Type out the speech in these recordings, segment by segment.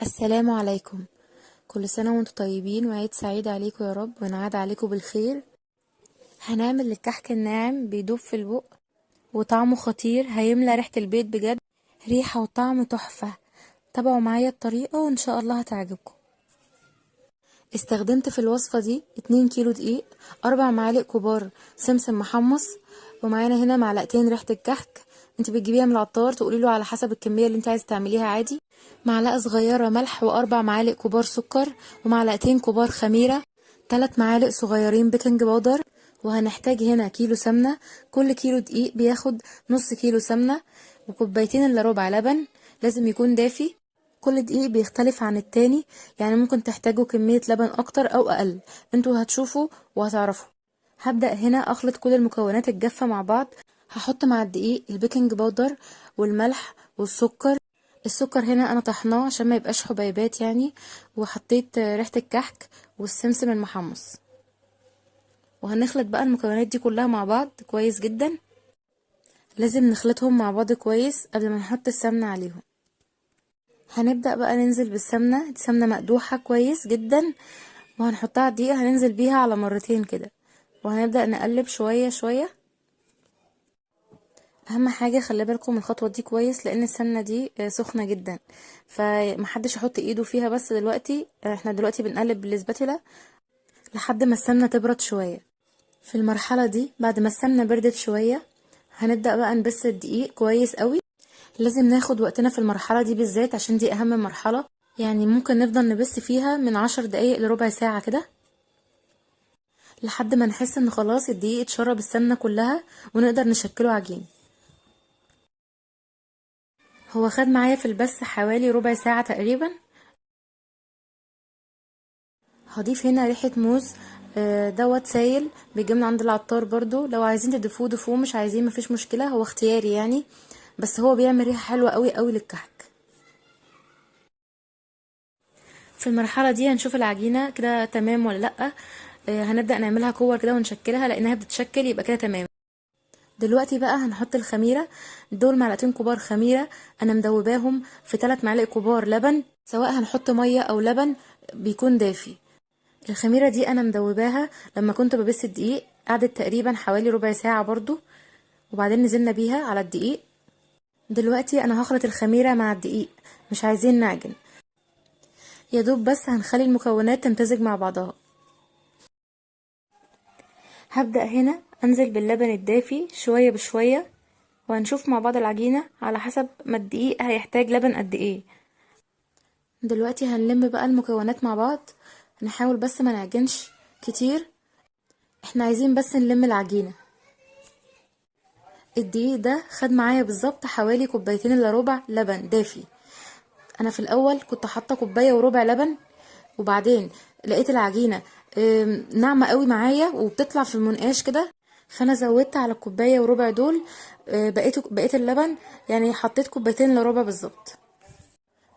السلام عليكم. كل سنة وانتم طيبين وعيد سعيد عليكم يا رب وينعاد عليكم بالخير. هنعمل الكحك الناعم بيدوب في البق وطعمه خطير، هيملى ريحة البيت بجد، ريحة وطعم تحفة. تابعوا معايا الطريقة وان شاء الله هتعجبكم. استخدمت في الوصفة دي 2 كيلو دقيق، 4 معالق كبار سمسم محمص، ومعانا هنا معلقتين ريحة الكحك. انت بتجيبيها من العطار، تقولي له على حسب الكمية اللي انت عايزة تعمليها عادي. معلقة صغيرة ملح، واربع معالق كبار سكر، ومعلقتين كبار خميرة، 3 معالق صغيرين بيكنج باودر. وهنحتاج هنا كيلو سمنة، كل كيلو دقيق بياخد نص كيلو سمنة، وكوبايتين الا ربع لبن لازم يكون دافي. كل دقيق بيختلف عن التاني، يعني ممكن تحتاجوا كمية لبن اكتر او اقل، انتوا هتشوفوا وهتعرفوا. هبدأ هنا اخلط كل المكونات الجافة مع بعض. هحط مع الدقيق البيكنج باودر والملح والسكر. السكر هنا انا طحناه عشان ما يبقاش حبيبات يعني، وحطيت ريحة الكحك والسمسم المحمص. وهنخلط بقى المكونات دي كلها مع بعض كويس جدا. لازم نخلطهم مع بعض كويس قبل ما نحط السمنة عليهم. هنبدأ بقى ننزل بالسمنة، السمنة مقدوحة كويس جدا، وهنحطها على الدقيقة، هننزل بيها على مرتين كده، وهنبدأ نقلب شوية شوية. اهم حاجة خلي بالكم من الخطوة دي كويس، لان السمنة دي سخنة جدا، فمحدش يحط ايده فيها. بس دلوقتي احنا دلوقتي بنقلب بالسباتيلا لحد ما السمنة تبرد شوية. في المرحلة دي بعد ما السمنة بردت شوية، هنبدأ بقى نبس الدقيق كويس قوي. لازم ناخد وقتنا في المرحلة دي بالذات عشان دي اهم مرحلة، يعني ممكن نفضل نبس فيها من 10 دقايق لربع ساعة كده، لحد ما نحس ان خلاص الدقيق اتشرب السمنة كلها ونقدر نشكله عجين. هو خد معايا في البس حوالي ربع ساعة تقريبا. هضيف هنا ريحة موز، دوت سايل بيجي من عند العطار برضو، لو عايزين تضيفوه ضيفوه، مش عايزين مفيش مشكلة، هو اختياري يعني، بس هو بيعمل ريحة حلوة قوي قوي للكحك. في المرحلة دي هنشوف العجينة كده تمام ولا لأ. هنبدأ نعملها كور كده ونشكلها، لأنها بتتشكل يبقى كده تمام. دلوقتي بقى هنحط الخميرة. دول معلقتين كبار خميرة، انا مدوباهم في 3 معالق كبار لبن، سواء هنحط مية او لبن بيكون دافي. الخميرة دي انا مدوباها لما كنت ببس الدقيق، قعدت تقريبا حوالي ربع ساعة برضو، وبعدين نزلنا بيها على الدقيق. دلوقتي انا هخلط الخميرة مع الدقيق، مش عايزين نعجن، يا دوب بس هنخلي المكونات تمتزج مع بعضها. هبدأ هنا انزل باللبن الدافي شوية بشوية، وهنشوف مع بعض العجينة على حسب ما الدقيق هيحتاج لبن قد ايه. دلوقتي هنلم بقى المكونات مع بعض، نحاول بس ما نعجنش كتير، احنا عايزين بس نلم العجينة. الدقيق ده خد معايا بالظبط حوالي كوبايتين الا ربع لبن دافي. انا في الاول كنت حاطه كوبايه وربع لبن، وبعدين لقيت العجينه ناعمه قوي معايا وبتطلع في المنقاش كده، فانا زودت على الكوبايه وربع دول بقيت اللبن، يعني حطيت كوبايتين الا ربع بالظبط.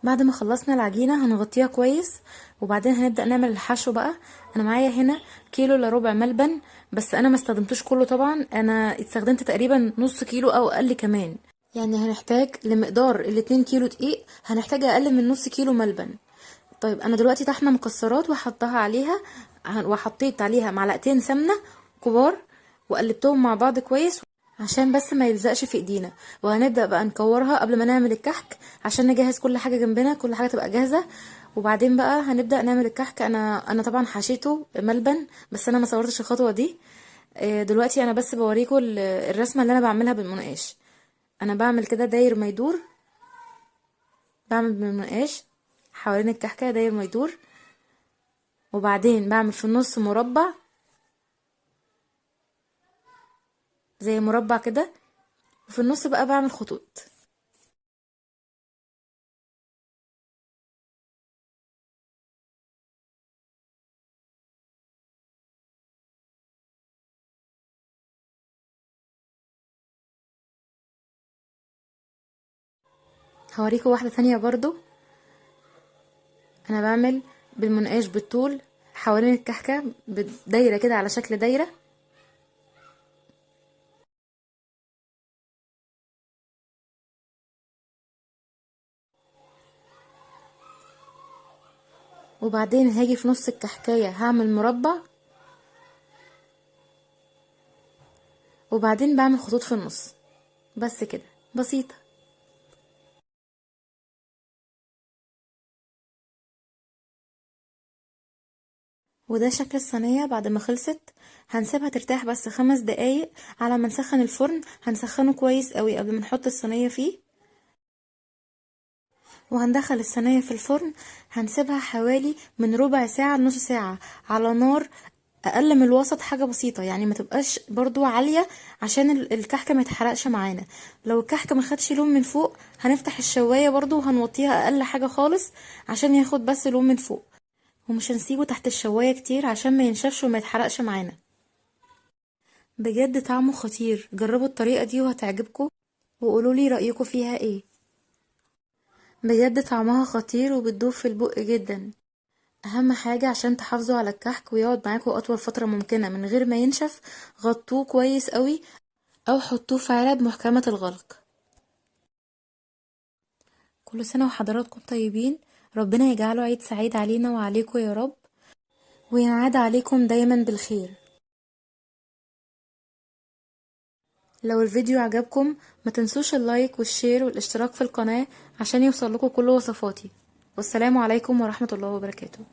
بعد ما خلصنا العجينه هنغطيها كويس، وبعدين هنبدا نعمل الحشو بقى. انا معايا هنا كيلو الا ربع ملبن، بس انا ما استخدمتوش كله طبعا، انا استخدمت تقريبا نص كيلو او اقل كمان، يعني هنحتاج لمقدار الاتنين كيلو دقيق هنحتاج اقل من نص كيلو ملبن. طيب انا دلوقتي طحنه مكسرات وحطها عليها، وحطيت عليها معلقتين سمنه كبار، وقلبتهم مع بعض كويس عشان بس ما يلزقش في ايدينا. وهنبدا بقى نكورها قبل ما نعمل الكحك، عشان نجهز كل حاجه جنبنا، كل حاجه تبقى جاهزه، وبعدين بقى هنبدا نعمل الكحك. انا طبعا حشيته ملبن، بس انا ما صورتش الخطوه دي. دلوقتي انا بس بوريكم الرسمه اللي انا بعملها بالمنقاش. انا بعمل كده داير ما يدور، بعمل بالمنقاش حوالين الكحكه داير ما يدور، وبعدين بعمل في النص مربع، زي مربع كده، وفي النص بقى بعمل خطوط. هوريكم واحده تانية برضو. انا بعمل بالمنقاش بالطول حوالين الكحكه دايره كده على شكل دايره. وبعدين هاجي في نص الكحكاية هعمل مربع، وبعدين بعمل خطوط في النص. بس كده، بسيطة. وده شكل الصينية بعد ما خلصت. هنسيبها ترتاح بس 5 دقايق على ما نسخن الفرن. هنسخنه كويس قوي قبل ما نحط الصينية فيه، وهندخل الصينية في الفرن. هنسيبها حوالي من ربع ساعة لنص ساعة على نار اقل من الوسط، حاجة بسيطة يعني، ما تبقاش برضو عالية عشان الكحكة ما يتحرقش معانا. لو الكحكة ما خدش لون من فوق هنفتح الشواية برضو وهنوطيها اقل حاجة خالص عشان ياخد بس لون من فوق، ومش هنسيبه تحت الشواية كتير عشان ما ينشفش وما يتحرقش معانا. بجد طعمه خطير، جربوا الطريقة دي وهتعجبكم، وقولولي رأيكم فيها ايه. بجد طعمها خطير وبتدوب في البق جدا. اهم حاجة عشان تحافظوا على الكحك ويقعد معاكم اطول فترة ممكنة من غير ما ينشف، غطوه كويس قوي او حطوه في علب محكمة الغلق. كل سنة وحضراتكم طيبين، ربنا يجعله عيد سعيد علينا وعليكم يا رب، وينعاد عليكم دايما بالخير. لو الفيديو عجبكم ما تنسوش اللايك والشير والاشتراك في القناة عشان يوصل لكم كل وصفاتي. والسلام عليكم ورحمة الله وبركاته.